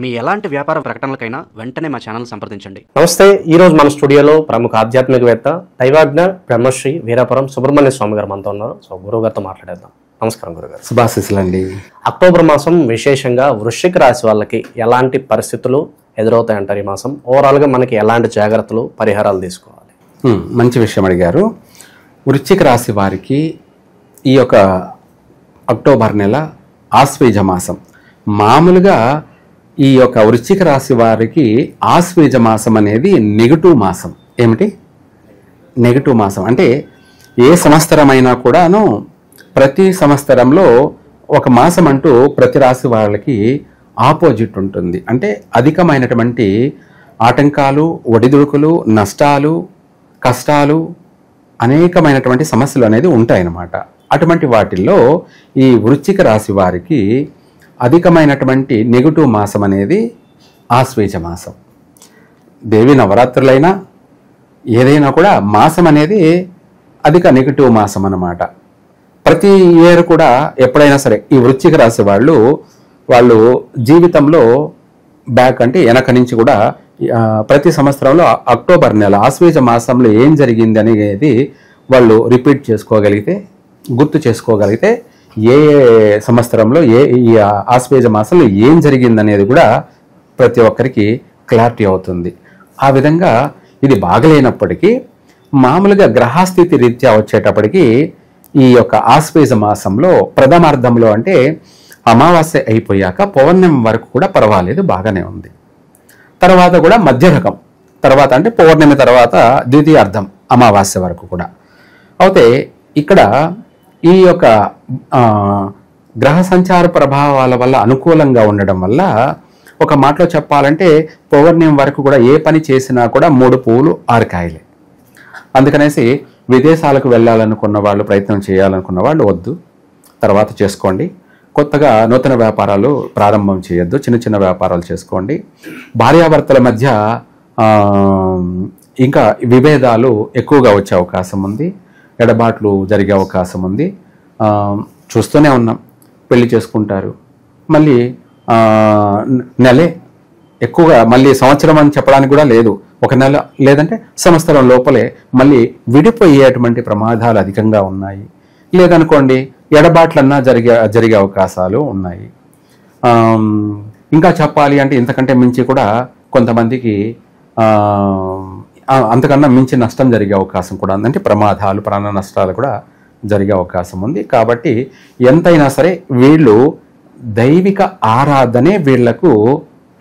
మీ ఎలాంటి వ్యాపార ప్రకటనలకైనా వెంటనే మా ఛానల్ సంప్రదించండి. నమస్తే. ఈరోజు మన స్టూడియోలో ప్రముఖ ఆధ్యాత్మికవేత్త దైవాజ్ఞ బ్రహ్మశ్రీ వీరాపురం సుబ్రహ్మణ్య స్వామి గారు మనతో ఉన్నారు. సో గురువు గారితో మాట్లాడేద్దాం. నమస్కారం గురుగారు. శుభాశీస్సులండి. అక్టోబర్ మాసం విశేషంగా వృశ్చిక రాశి వాళ్ళకి ఎలాంటి పరిస్థితులు ఎదురవుతాయంటారు? ఈ మాసం ఓవరాల్గా మనకి ఎలాంటి జాగ్రత్తలు పరిహారాలు తీసుకోవాలి? మంచి విషయం అడిగారు. వృశ్చిక రాశి వారికి ఈ యొక్క అక్టోబర్ నెల ఆశ్వేజ మాసం. మామూలుగా ఈ యొక్క వృశ్చిక రాశి వారికి ఆశ్వేజ మాసం అనేది నెగటివ్ మాసం. ఏమిటి నెగటివ్ మాసం అంటే ఏ సంవత్సరమైనా కూడాను ప్రతి సంవత్సరంలో ఒక మాసం అంటూ ప్రతి రాశి వాళ్ళకి ఆపోజిట్ ఉంటుంది. అంటే అధికమైనటువంటి ఆటంకాలు, ఒడిదుడుకులు, నష్టాలు, కష్టాలు, అనేకమైనటువంటి సమస్యలు అనేది ఉంటాయన్నమాట. అటువంటి వాటిల్లో ఈ వృశ్చిక రాశి వారికి అధికమైనటువంటి నెగటివ్ మాసం అనేది ఆశ్వేజ మాసం. దేవి నవరాత్రులైనా ఏదైనా కూడా మాసం అనేది అధిక నెగటివ్ మాసం అన్నమాట. ప్రతి ఇయర్ కూడా ఎప్పుడైనా సరే ఈ వృశ్చిక రాశి వాళ్ళు జీవితంలో బ్యాక్ అంటే వెనక నుంచి కూడా ప్రతి సంవత్సరంలో అక్టోబర్ నెల ఆశ్వేజ మాసంలో ఏం జరిగింది అనేది వాళ్ళు రిపీట్ చేసుకోగలిగితే, గుర్తు చేసుకోగలిగితే ఏ సంవత్సరంలో ఈ ఆశ్వేజ మాసంలో ఏం జరిగింది అనేది కూడా ప్రతి ఒక్కరికి క్లారిటీ అవుతుంది. ఆ విధంగా ఇది బాగలేనప్పటికీ మామూలుగా గ్రహస్థితి రీత్యా వచ్చేటప్పటికి ఈ యొక్క ఆశ్వేజ మాసంలో ప్రథమార్థంలో అంటే అమావాస్య అయిపోయాక పౌర్ణమి వరకు కూడా పర్వాలేదు, బాగానే ఉంది. తర్వాత కూడా మధ్య రకం, తర్వాత అంటే పౌర్ణమి తర్వాత ద్వితీయార్థం అమావాస్య వరకు కూడా. అయితే ఇక్కడ ఈ యొక్క గ్రహ సంచార ప్రభావాల వల్ల అనుకూలంగా ఉండడం వల్ల ఒక మాటలో చెప్పాలంటే పౌర్ణమి వరకు కూడా ఏ పని చేసినా కూడా 3 పువ్వులు 6 కాయలే. అందుకనేసి విదేశాలకు వెళ్ళాలనుకున్న వాళ్ళు, ప్రయత్నం చేయాలనుకున్న వాళ్ళు వద్దు, తర్వాత చేసుకోండి. కొత్తగా నూతన వ్యాపారాలు ప్రారంభం చేయొద్దు, చిన్న చిన్న వ్యాపారాలు చేసుకోండి. భార్యాభర్తల మధ్య ఇంకా విభేదాలు ఎక్కువగా వచ్చే అవకాశం ఉంది, ఎడబాట్లు జరిగే అవకాశం ఉంది. చూస్తూనే ఉన్నాం, పెళ్లి చేసుకుంటారు, మళ్ళీ నెలే ఎక్కువగా, మళ్ళీ సంవత్సరం అని చెప్పడానికి కూడా లేదు, ఒక నెల లేదంటే సంవత్సరం లోపలే మళ్ళీ విడిపోయేటువంటి ప్రమాదాలు అధికంగా ఉన్నాయి. లేదనుకోండి ఎడబాట్లన్నా జరిగే అవకాశాలు ఉన్నాయి. ఇంకా చెప్పాలి అంటే ఇంతకంటే మించి కూడా కొంతమందికి అంతకన్నా మించి నష్టం జరిగే అవకాశం కూడా ఉంది. అంటే ప్రమాదాలు, ప్రాణ నష్టాలు కూడా జరిగే అవకాశం ఉంది. కాబట్టి ఎంతైనా సరే వీళ్ళు దైవిక ఆరాధనే వీళ్లకు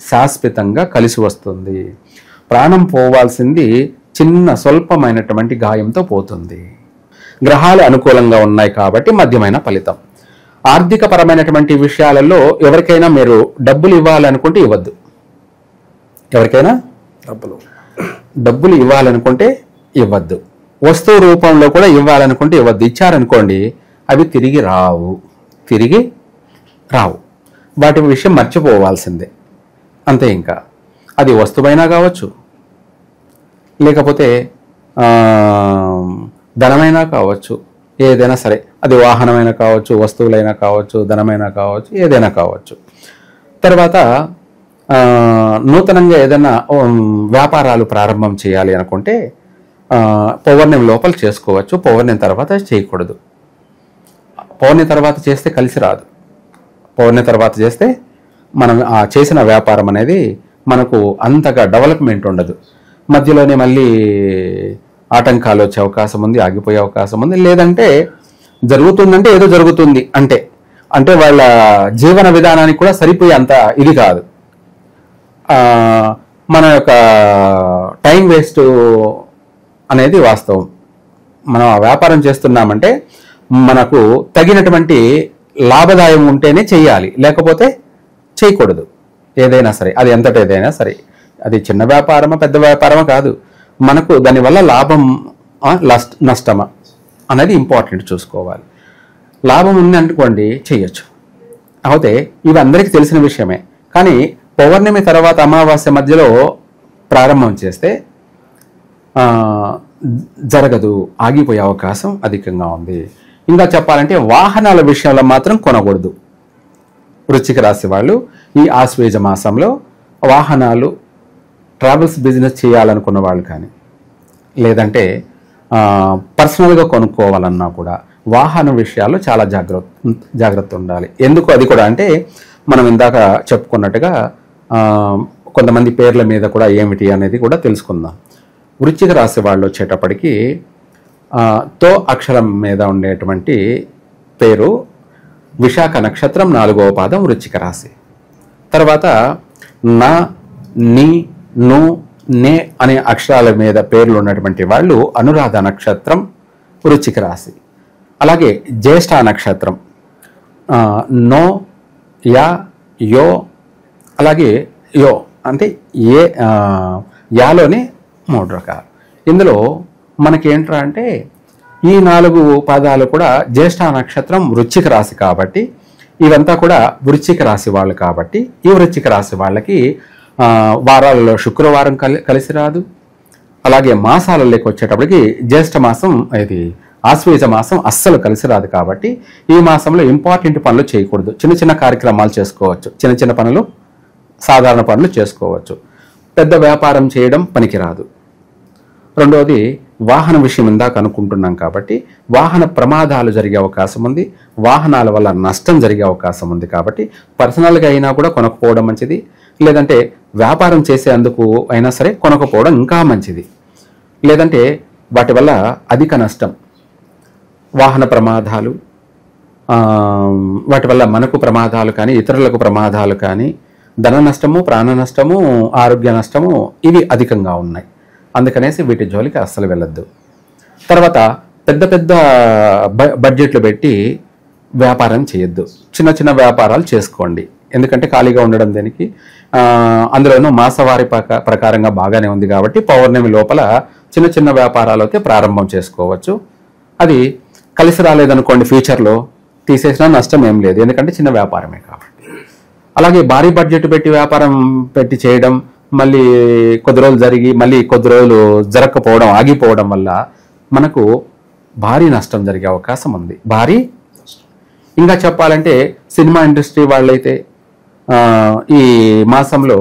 శాశ్వతంగా కలిసి వస్తుంది. ప్రాణం పోవాల్సింది చిన్న స్వల్పమైనటువంటి గాయంతో పోతుంది. గ్రహాలు అనుకూలంగా ఉన్నాయి కాబట్టి మధ్యమైన ఫలితం. ఆర్థిక పరమైనటువంటి విషయాలలో ఎవరికైనా మీరు డబ్బులు ఇవ్వాలనుకుంటే ఇవ్వద్దు. ఎవరికైనా డబ్బులు ఇవ్వాలనుకుంటే ఇవ్వద్దు. వస్తువు రూపంలో కూడా ఇవ్వాలనుకుంటే ఇవ్వద్దు. ఇచ్చారనుకోండి అవి తిరిగి రావు. వాటి విషయం మర్చిపోవాల్సిందే అంతే. ఇంకా అది వస్తువైనా కావచ్చు, లేకపోతే ధనమైనా కావచ్చు, ఏదైనా సరే, అది వాహనమైనా కావచ్చు, వస్తువులైనా కావచ్చు, ధనమైనా కావచ్చు, ఏదైనా కావచ్చు. తర్వాత నూతనంగా ఏదైనా వ్యాపారాలు ప్రారంభం చేయాలి అనుకుంటే పౌర్ణమి లోపల చేసుకోవచ్చు, పౌర్ణమి తర్వాత చేయకూడదు. పౌర్ణమి తర్వాత చేస్తే కలిసి రాదు. పౌర్ణమి తర్వాత చేస్తే మనం చేసిన వ్యాపారం అనేది మనకు అంతగా డెవలప్మెంట్ ఉండదు. మధ్యలోనే మళ్ళీ ఆటంకాలు వచ్చే అవకాశం ఉంది, ఆగిపోయే అవకాశం ఉంది. లేదంటే జరుగుతుందంటే ఏదో జరుగుతుంది అంటే వాళ్ళ జీవన విధానానికి కూడా సరిపోయే అంత ఇది కాదు. మన యొక్క టైం వేస్ట్ అనేది వాస్తవం. మనం ఆ వ్యాపారం చేస్తున్నామంటే మనకు తగినటువంటి లాభదాయం ఉంటేనే చేయాలి, లేకపోతే చేయకూడదు. ఏదైనా సరే, అది ఎంతటి ఏదైనా సరే, అది చిన్న వ్యాపారమా పెద్ద వ్యాపారమా కాదు, మనకు దానివల్ల లాభం నష్టమా అనేది ఇంపార్టెంట్ చూసుకోవాలి. లాభం ఉంది అనుకోండి చేయొచ్చు. అయితే ఇవి అందరికీ తెలిసిన విషయమే. కానీ పౌర్ణమి తర్వాత అమావాస్య మధ్యలో ప్రారంభం చేస్తే జరగదు, ఆగిపోయే అవకాశం అధికంగా ఉంది. ఇంకా చెప్పాలంటే వాహనాల విషయంలో మాత్రం కొనకూడదు. వృశ్చిక రాశి వాళ్ళు ఈ ఆశ్వేజ మాసంలో వాహనాలు, ట్రావెల్స్ బిజినెస్ చేయాలనుకున్న వాళ్ళు కానీ, లేదంటే పర్సనల్గా కొనుక్కోవాలన్నా కూడా వాహన విషయాల్లో చాలా జాగ్రత్త ఉండాలి. ఎందుకు అది కూడా అంటే, మనం ఇందాక చెప్పుకున్నట్టుగా కొంతమంది పేర్ల మీద కూడా ఏమిటి అనేది కూడా తెలుసుకుందాం. వృశ్చిక రాశి వాళ్ళు వచ్చేటప్పటికి తో అక్షరం మీద ఉండేటువంటి పేరు విశాఖ నక్షత్రం 4వ పాదం వృశ్చిక రాశి. తర్వాత నా, ని, ను, నే అనే అక్షరాల మీద పేర్లు ఉన్నటువంటి వాళ్ళు అనురాధ నక్షత్రం వృశ్చిక రాశి. అలాగే జ్యేష్ఠ నక్షత్రం నో, యా, యో, అలాగే యో అంటే యాలోనే 3 రకాలు. ఇందులో మనకేంట్రా అంటే ఈ 4 పాదాలు కూడా జ్యేష్ఠ నక్షత్రం వృశ్చిక రాశి కాబట్టి ఇవంతా కూడా వృశ్చిక రాశి వాళ్ళు కాబట్టి ఈ వృశ్చిక రాశి వాళ్ళకి వారాలలో శుక్రవారం కలిసి రాదు. అలాగే మాసాలలోకి వచ్చేటప్పటికి జ్యేష్ఠ మాసం, ఇది ఆశ్వేజ మాసం అస్సలు కలిసి రాదు కాబట్టి ఈ మాసంలో ఇంపార్టెంట్ పనులు చేయకూడదు. చిన్న చిన్న కార్యక్రమాలు చేసుకోవచ్చు, చిన్న చిన్న పనులు, సాధారణ పనులు చేసుకోవచ్చు. పెద్ద వ్యాపారం చేయడం పనికిరాదు. రెండవది వాహన విషయం ఇందాక అనుకుంటున్నాం కాబట్టి వాహన ప్రమాదాలు జరిగే అవకాశం ఉంది, వాహనాల వల్ల నష్టం జరిగే అవకాశం ఉంది కాబట్టి పర్సనల్గా అయినా కూడా కొనకపోవడం మంచిది, లేదంటే వ్యాపారం చేసేందుకు అయినా సరే కొనకపోవడం ఇంకా మంచిది. లేదంటే వాటి వల్ల అధిక నష్టం, వాహన ప్రమాదాలు, వాటి వల్ల మనకు ప్రమాదాలు కానీ ఇతరులకు ప్రమాదాలు కానీ, ధన నష్టము, ప్రాణ నష్టము, ఆరోగ్య నష్టము ఇవి అధికంగా ఉన్నాయి. అందుకనేసి వీటి జోలికి అస్సలు వెళ్ళొద్దు. తర్వాత పెద్ద పెద్ద బడ్జెట్లు పెట్టి వ్యాపారం చేయొద్దు. చిన్న చిన్న వ్యాపారాలు చేసుకోండి. ఎందుకంటే ఖాళీగా ఉండడం దేనికి, అందులోనూ మాసవారి ప్రకారంగా బాగానే ఉంది కాబట్టి పౌర్ణమి లోపల చిన్న చిన్న వ్యాపారాలు అయితే ప్రారంభం చేసుకోవచ్చు. అది కలిసి రాలేదనుకోండి, ఫ్యూచర్లో తీసేసినా నష్టం ఏం లేదు, ఎందుకంటే చిన్న వ్యాపారమే కాబట్టి. అలాగే భారీ బడ్జెట్ పెట్టి వ్యాపారం పెట్టి చేయడం, మళ్ళీ కొద్ది రోజులు జరిగి మళ్ళీ కొద్ది రోజులు జరగకపోవడం, ఆగిపోవడం వల్ల మనకు భారీ నష్టం జరిగే అవకాశం ఉంది. భారీ ఇంకా చెప్పాలంటే సినిమా ఇండస్ట్రీ వాళ్ళైతే ఈ మాసంలో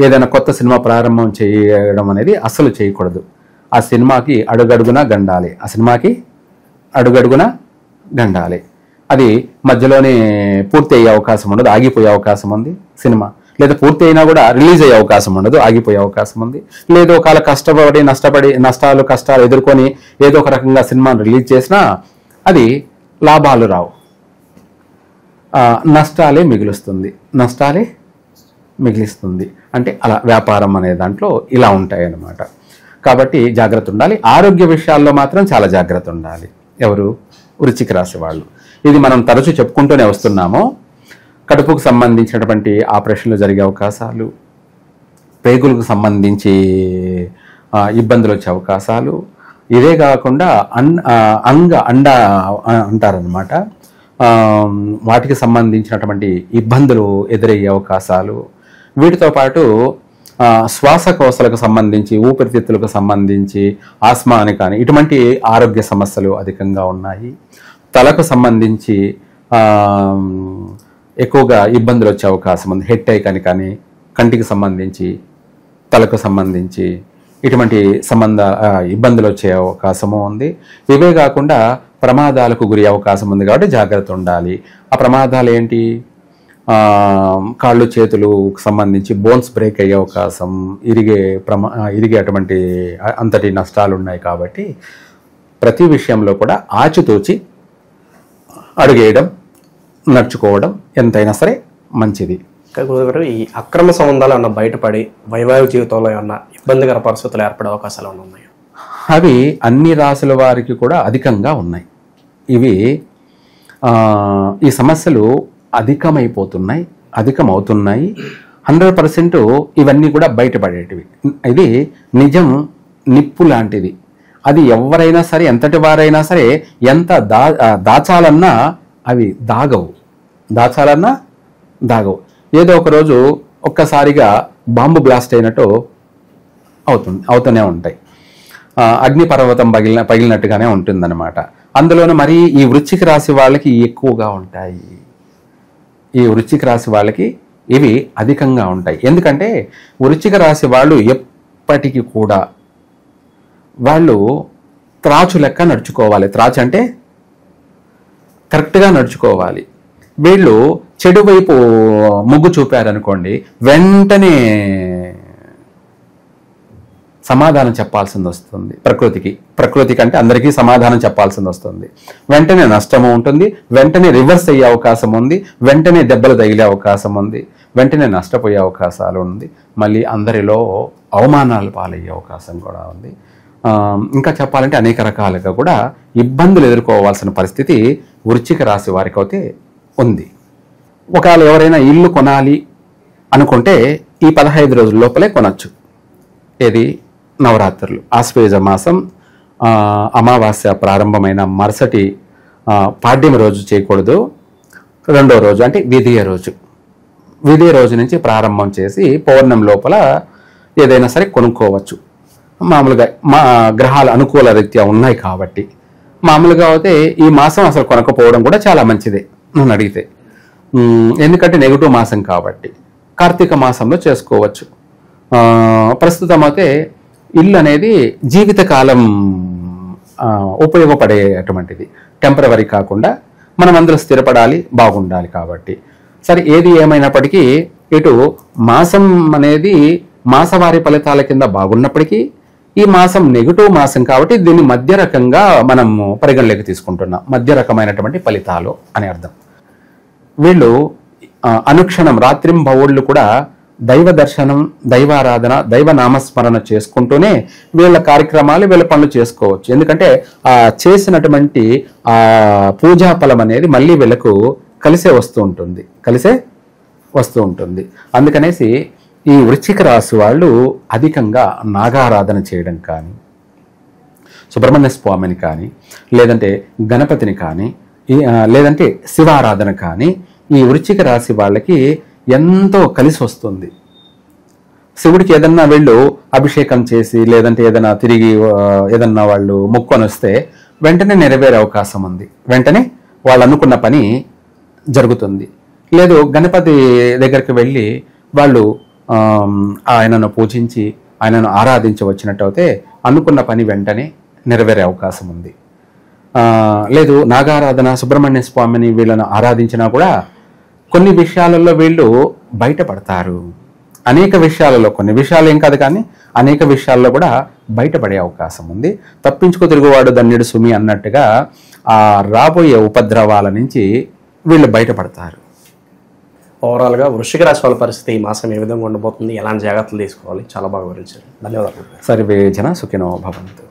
ఏదైనా కొత్త సినిమా ప్రారంభం చేయడం అనేది అస్సలు చేయకూడదు. ఆ సినిమాకి అడుగడుగునా గండాలి, అది మధ్యలోనే పూర్తి అయ్యే అవకాశం ఉండదు, ఆగిపోయే అవకాశం ఉంది సినిమా. లేదా పూర్తి అయినా కూడా రిలీజ్ అయ్యే అవకాశం ఉండదు, ఆగిపోయే అవకాశం ఉంది. లేదో ఒకవేళ నష్టాలు కష్టాలు ఎదుర్కొని ఏదో ఒక రకంగా సినిమాను రిలీజ్ చేసినా అది లాభాలు రావు, నష్టాలే మిగిలిస్తుంది. అంటే అలా వ్యాపారం అనే దాంట్లో ఇలా ఉంటాయి అన్నమాట. కాబట్టి జాగ్రత్త ఉండాలి. ఆరోగ్య విషయాల్లో మాత్రం చాలా జాగ్రత్త ఉండాలి. ఎవరు? వృశ్చిక రాశి వాళ్ళు. ఇది మనం తరచూ చెప్పుకుంటూనే వస్తున్నాము. కడుపుకు సంబంధించినటువంటి ఆపరేషన్లు జరిగే అవకాశాలు, పేగులకు సంబంధించి ఇబ్బందులు వచ్చే అవకాశాలు, ఇదే కాకుండా అండ అంటారనమాట, వాటికి సంబంధించినటువంటి ఇబ్బందులు ఎదురయ్యే అవకాశాలు, వీటితో పాటు శ్వాసకోశాలకు సంబంధించి, ఊపిరితిత్తులకు సంబంధించి ఆస్మా అని కానీ ఇటువంటి ఆరోగ్య సమస్యలు అధికంగా ఉన్నాయి. తలకు సంబంధించి ఎక్కువగా ఇబ్బందులు వచ్చే అవకాశం ఉంది. హెడ్ ఏక్ అని కానీ, కంటికి సంబంధించి, తలకు సంబంధించి ఇటువంటి ఇబ్బందులు వచ్చే అవకాశము ఉంది. ఇవే కాకుండా ప్రమాదాలకు గురి అవకాశం ఉంది కాబట్టి జాగ్రత్త ఉండాలి. ఆ ప్రమాదాలు ఏంటి? కాళ్ళు చేతులకు సంబంధించి బోన్స్ బ్రేక్ అయ్యే అవకాశం, ఇరిగేటువంటి అంతటి నష్టాలు ఉన్నాయి. కాబట్టి ప్రతి విషయంలో కూడా ఆచితూచి అడుగేయడం, నడుచుకోవడం ఎంతైనా సరే మంచిది. గురుగారు, ఈ అక్రమ సంబంధాలు ఏమన్నా బయటపడి వైవాహిక జీవితంలో ఏమన్నా ఇబ్బందికర పరిస్థితులు ఏర్పడే అవకాశాలు ఏమన్నా ఉన్నాయా? అవి అన్ని రాశుల వారికి కూడా అధికంగా ఉన్నాయి. ఇవి ఈ సమస్యలు అధికమవుతున్నాయి. 100% ఇవన్నీ కూడా బయటపడేటివి. ఇది నిజం నిప్పు లాంటిది. అది ఎవరైనా సరే, ఎంతటి వారైనా సరే, ఎంత దాచాలన్నా అవి దాగవు. ఏదో ఒక రోజు ఒక్కసారిగా బాంబు బ్లాస్ట్ అయినట్టు అవుతూనే ఉంటాయి. అగ్నిపర్వతం పగిలినట్టుగానే ఉంటుందన్నమాట. అందులోనూ మరి ఈ వృశ్చిక రాశి వాళ్ళకి ఎక్కువగా ఉంటాయి. ఈ వృశ్చిక రాశి వాళ్ళకి ఇవి అధికంగా ఉంటాయి. ఎందుకంటే వృశ్చిక రాశి వాళ్ళు ఎప్పటికీ కూడా వాళ్ళు త్రాచు లెక్క నడుచుకోవాలి. త్రాచు అంటే కరెక్ట్గా నడుచుకోవాలి. వీళ్ళు చెడు వైపు మొగ్గు చూపారనుకోండి, వెంటనే సమాధానం చెప్పాల్సింది వస్తుంది. ప్రకృతికి అంటే అందరికీ సమాధానం చెప్పాల్సింది వస్తుంది. వెంటనే నష్టము ఉంటుంది, వెంటనే రివర్స్ అయ్యే అవకాశం ఉంది, వెంటనే దెబ్బలు తగిలే అవకాశం ఉంది, వెంటనే నష్టపోయే అవకాశాలు ఉంది, మళ్ళీ అందరిలో అవమానాలు పాలయ్యే అవకాశం కూడా ఉంది. ఇంకా చెప్పాలంటే అనేక రకాలుగా కూడా ఇబ్బందులు ఎదుర్కోవాల్సిన పరిస్థితి వృశ్చిక రాశి వారికి అయితే ఉంది. ఒకవేళ ఎవరైనా ఇల్లు కొనాలి అనుకుంటే ఈ 15 రోజుల లోపలే కొనచ్చు. ఏది నవరాత్రులు, ఆశ్వేజ మాసం అమావాస్య ప్రారంభమైన మరుసటి పాడ్యమి రోజు చేయకూడదు. రెండో రోజు అంటే విధియ రోజు నుంచి ప్రారంభం చేసి పౌర్ణమి లోపల ఏదైనా సరే కొనుక్కోవచ్చు. మామూలుగా మా గ్రహాలు అనుకూల రీత్యా ఉన్నాయి కాబట్టి మామూలుగా అయితే ఈ మాసం అసలు కొనకపోవడం కూడా చాలా మంచిదే నన్ను అడిగితే. ఎందుకంటే నెగిటివ్ మాసం కాబట్టి కార్తీక మాసంలో చేసుకోవచ్చు. ప్రస్తుతం అయితే ఇల్లు అనేది జీవితకాలం ఉపయోగపడేటువంటిది, టెంపరవరీ కాకుండా మనం అందరూ స్థిరపడాలి, బాగుండాలి కాబట్టి. సరే, ఏది ఏమైనప్పటికీ ఇటు మాసం అనేది మాసవారి ఫలితాల కింద బాగున్నప్పటికీ ఈ మాసం నెగిటివ్ మాసం కాబట్టి దీన్ని మధ్య రకంగా మనము పరిగణలోకి తీసుకుంటున్నాం. మధ్య రకమైనటువంటి ఫలితాలు అని అర్థం. వీళ్ళు అనుక్షణం రాత్రింబవళ్ళు కూడా దైవ దర్శనం, దైవారాధన, దైవ నామస్మరణ చేసుకుంటూనే వీళ్ళ కార్యక్రమాలు, వీళ్ళ పనులు చేసుకోవచ్చు. ఎందుకంటే ఆ చేసినటువంటి ఆ పూజా ఫలం అనేది మళ్ళీ వీళ్ళకు కలిసే వస్తూ ఉంటుంది. అందుకనేసి ఈ వృశ్చిక రాశి వాళ్ళు అధికంగా నాగారాధన చేయడం కానీ, సుబ్రహ్మణ్య స్వామిని కానీ, లేదంటే గణపతిని కానీ, లేదంటే శివారాధన కానీ ఈ వృశ్చిక రాశి వాళ్ళకి ఎంతో కలిసి వస్తుంది. శివుడికి ఏదన్నా వీళ్ళు అభిషేకం చేసి, లేదంటే ఏదైనా తిరిగి ఏదన్నా వాళ్ళు మొక్కొని వస్తే వెంటనే నెరవేరే అవకాశం ఉంది. వెంటనే వాళ్ళు అనుకున్న పని జరుగుతుంది. లేదు, గణపతి దగ్గరికి వెళ్ళి వాళ్ళు ఆయనను పూజించి ఆయనను ఆరాధించవచ్చినట్టు అయితే అనుకున్న పని వెంటనే నెరవేరే అవకాశం ఉంది. లేదు, నాగారాధన, సుబ్రహ్మణ్య స్వామిని వీళ్ళను ఆరాధించినా కూడా కొన్ని విషయాలలో వీళ్ళు బయటపడతారు. అనేక విషయాలలో, కొన్ని విషయాలు ఏం కాదు కానీ అనేక విషయాల్లో కూడా బయటపడే అవకాశం ఉంది. తప్పించుకు తిరుగువాడు ధన్యుడు సుమి అన్నట్టుగా ఆ రాబోయే ఉపద్రవాల నుంచి వీళ్ళు బయటపడతారు. ఓవరాల్గా వృశ్చిక రాశి వాళ్ళ పరిస్థితి ఈ మాసం ఏ విధంగా ఉండబోతుంది, ఎలాంటి జాగ్రత్తలు తీసుకోవాలి, చాలా బాగా వివరించారు. ధన్యవాదాలు. సర్వే జన సుఖినో భవంతు.